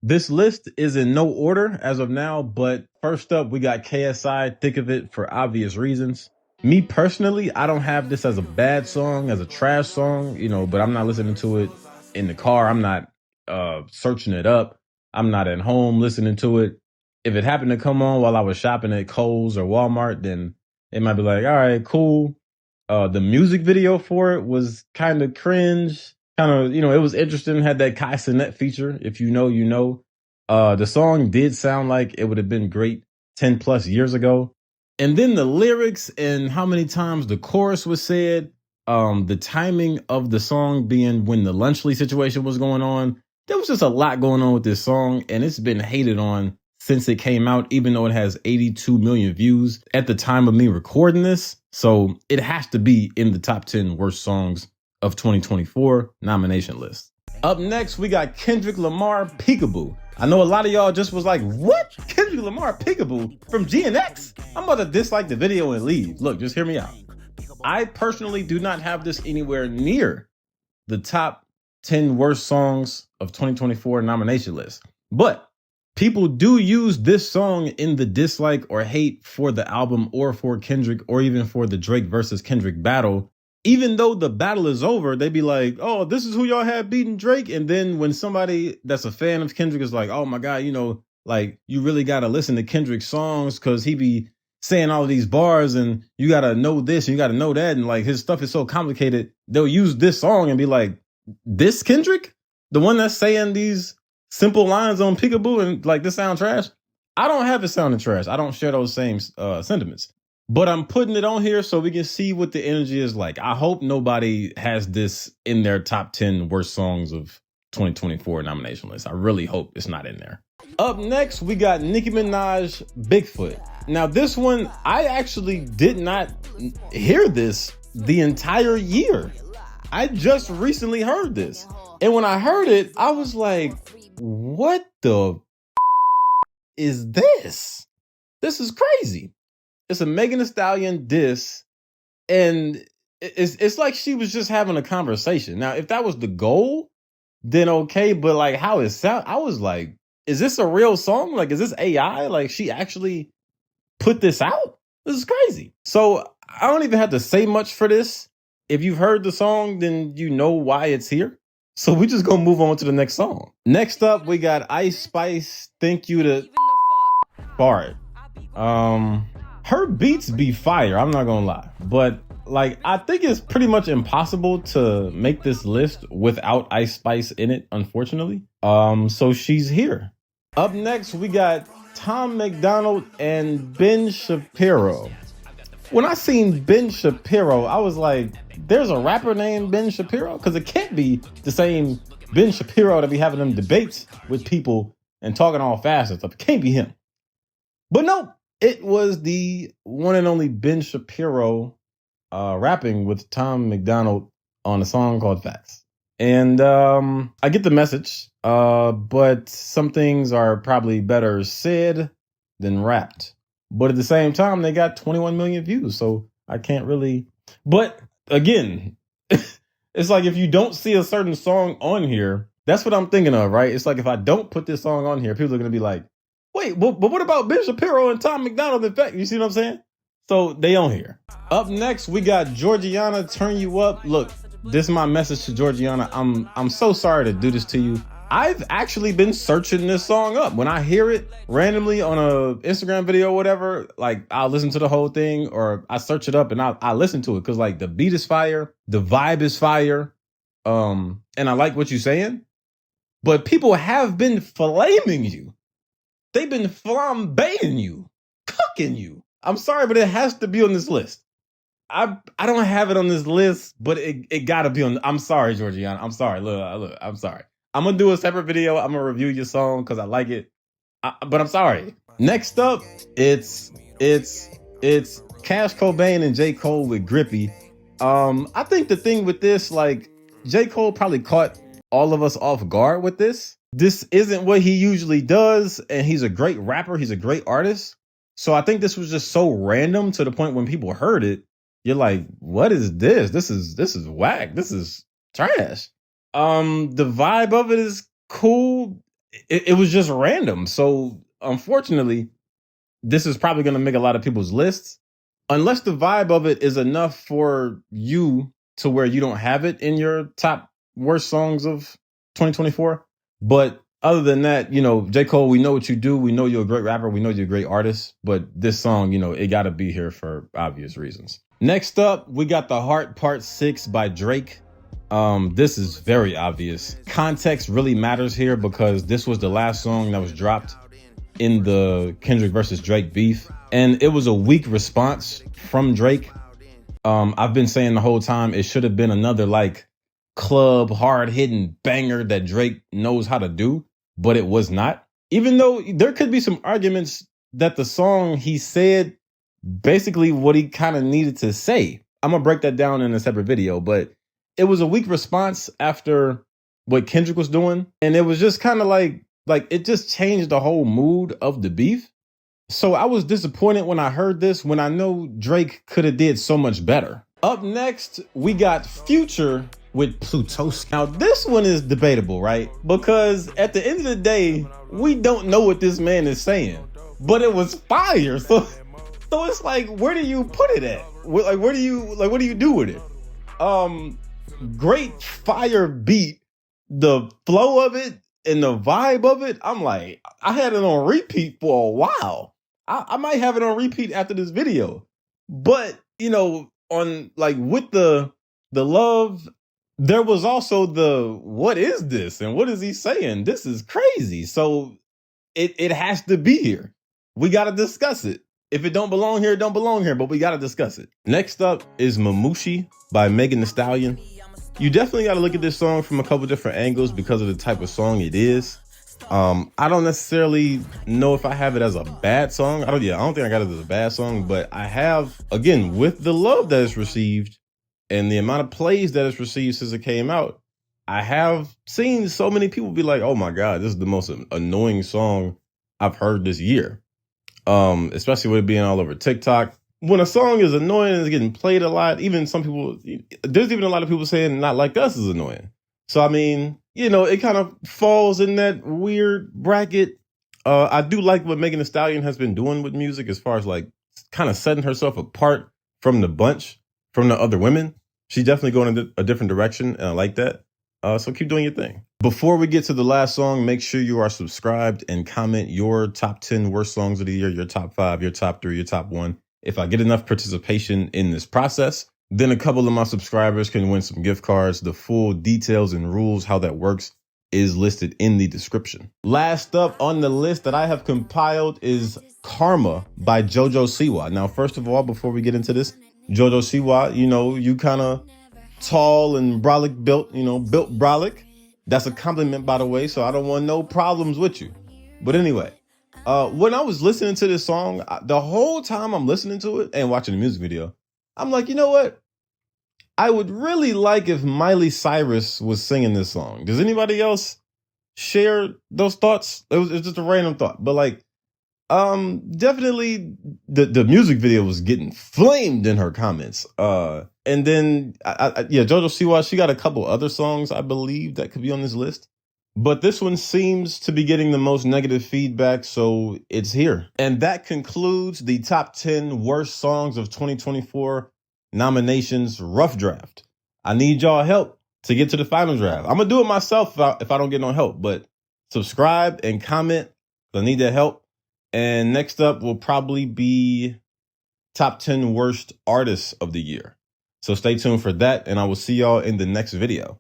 This list is in no order as of now, but first up, we got KSI, Thick of It, for obvious reasons. Me personally, I don't have this as a bad song, as a trash song, but I'm not listening to it in the car. I'm not searching it up. I'm not at home listening to it. If it happened to come on while I was shopping at Kohl's or Walmart, then it might be like, all right, cool. The music video for it was kind of cringe. Kind of, it was interesting. Had that Kai Cenat feature. If you know, you know. The song did sound like it would have been great 10 plus years ago. And then the lyrics and how many times the chorus was said, the timing of the song being when the Lunchley situation was going on. There was just a lot going on with this song, and it's been hated on since it came out, even though it has 82 million views at the time of me recording this. So it has to be in the top 10 worst songs of 2024 nomination list. Up next, we got Kendrick Lamar, Peekaboo. I know a lot of y'all just was like, what? Kendrick Lamar, Peekaboo from GNX? I'm about to dislike the video and leave. Look, just hear me out. I personally do not have this anywhere near the top 10 worst songs of 2024 nomination list. But people do use this song in the dislike or hate for the album or for Kendrick or even for the Drake versus Kendrick battle. Even though the battle is over, they be like, oh, this is who y'all had beating Drake. And then when somebody that's a fan of Kendrick is like, oh my God, like you really got to listen to Kendrick's songs because he be saying all of these bars and you got to know this and you got to know that. And like his stuff is so complicated. They'll use this song and be like, this Kendrick, the one that's saying these simple lines on Peekaboo and like this sound trash. I don't have it sounding trash. I don't share those same sentiments. But I'm putting it on here so we can see what the energy is like. I hope nobody has this in their top 10 worst songs of 2024 nomination list. I really hope it's not in there. Up next, we got Nicki Minaj, Bigfoot. Now, this one, I actually did not hear this the entire year. I just recently heard this. And when I heard it, I was like, what the is this? This is crazy. It's a Megan Thee Stallion diss, and it's like she was just having a conversation. Now, if that was the goal, then okay, but like how it sound, I was like, is this a real song? Like, is this AI? Like, she actually put this out? This is crazy. So I don't even have to say much for this. If you've heard the song, then you know why it's here. So we just gonna move on to the next song. Next up, we got Ice Spice, Thank You to Fart. Her beats be fire, I'm not gonna lie. But like, I think it's pretty much impossible to make this list without Ice Spice in it, unfortunately. So she's here. Up next, we got Tom McDonald and Ben Shapiro. When I seen Ben Shapiro, I was like, there's a rapper named Ben Shapiro? Because it can't be the same Ben Shapiro that be having them debates with people and talking all fast and stuff. It can't be him. But no, it was the one and only Ben Shapiro rapping with Tom McDonald on a song called Facts. And I get the message, but some things are probably better said than rapped. But at the same time, they got 21 million views, so I can't really. But again, it's like if you don't see a certain song on here, that's what I'm thinking of, right? It's like if I don't put this song on here, people are going to be like, wait, but what about Ben Shapiro and Tom McDonald? In fact, you see what I'm saying? So they on here. Up next, we got Georgiana, Turn You Up. Look, this is my message to Georgiana. I'm so sorry to do this to you. I've actually been searching this song up. When I hear it randomly on a Instagram video or whatever, like I'll listen to the whole thing or I search it up and I listen to it because like the beat is fire, the vibe is fire, and I like what you're saying. But people have been flaming you. They've been flambeing you, cooking you. I'm sorry, but it has to be on this list. I don't have it on this list, but it got to be on. I'm sorry, Georgiana. I'm sorry. Look, I'm sorry. I'm going to do a separate video. I'm going to review your song because I like it. But I'm sorry. Next up, it's Cash Cobain and J. Cole with Grippy. I think the thing with this, like, J. Cole probably caught all of us off guard with this. This isn't what he usually does, and he's a great rapper. He's a great artist. So I think this was just so random to the point when people heard it, you're like, what is this? This is whack. This is trash. The vibe of it is cool. it was just random. So unfortunately, this is probably going to make a lot of people's lists unless the vibe of it is enough for you to where you don't have it in your top worst songs of 2024. But other than that, J. Cole, we know what you do. We know you're a great rapper. We know you're a great artist. But this song, it got to be here for obvious reasons. Next up, we got The Heart Part 6 by Drake. This is very obvious. Context really matters here because this was the last song that was dropped in the Kendrick versus Drake beef. And it was a weak response from Drake. I've been saying the whole time it should have been another like club hard hitting banger that Drake knows how to do, but it was not. Even though there could be some arguments that the song he said basically what he kind of needed to say. I'm gonna break that down in a separate video, but it was a weak response after what Kendrick was doing. And it was just kind of like it just changed the whole mood of the beef. So I was disappointed when I heard this, when I know Drake could have did so much better. Up next, we got Future with Plutoski. Now this one is debatable, right? Because at the end of the day, we don't know what this man is saying, but it was fire. So it's like, where do you put it at? What do you do with it? Great fire beat, the flow of it and the vibe of it. I'm like, I had it on repeat for a while. I might have it on repeat after this video. But, on like with the love, there was also the, what is this? And what is he saying? This is crazy. So it has to be here. We got to discuss it. If it don't belong here, it don't belong here, but we got to discuss it. Next up is Mamushi by Megan Thee Stallion. You definitely got to look at this song from a couple different angles because of the type of song it is. I don't necessarily know if I have it as a bad song. I don't think I got it as a bad song, but I have, again, with the love that it's received and the amount of plays that it's received since it came out, I have seen so many people be like, oh my God, this is the most annoying song I've heard this year. Especially with it being all over TikTok. When a song is annoying and it's getting played a lot, even some people, there's even a lot of people saying Not Like Us is annoying. So, I mean, it kind of falls in that weird bracket. I do like what Megan Thee Stallion has been doing with music as far as like kind of setting herself apart from the bunch, from the other women. She's definitely going in a different direction, and I like that. So keep doing your thing. Before we get to the last song, make sure you are subscribed and comment your top 10 worst songs of the year, your top 5, your top 3, your top 1. If I get enough participation in this process, then a couple of my subscribers can win some gift cards. The full details and rules, how that works, is listed in the description. Last up on the list that I have compiled is Karma by JoJo Siwa. Now, first of all, before we get into this, JoJo Siwa, you kind of tall and brolic built, built brolic. That's a compliment, by the way, so I don't want no problems with you. But anyway, when I was listening to this song, the whole time I'm listening to it and watching the music video, I'm like, you know what? I would really like if Miley Cyrus was singing this song. Does anybody else share those thoughts? It was just a random thought, but like, definitely the music video was getting flamed in her comments. And then JoJo Siwa, she got a couple other songs, I believe, that could be on this list. But this one seems to be getting the most negative feedback, so it's here. And that concludes the top 10 worst songs of 2024 nominations rough draft. I need y'all help to get to the final draft. I'm gonna do it myself if I don't get no help, but subscribe and comment. I need that help. And next up will probably be top 10 worst artists of the year. So stay tuned for that, and I will see y'all in the next video.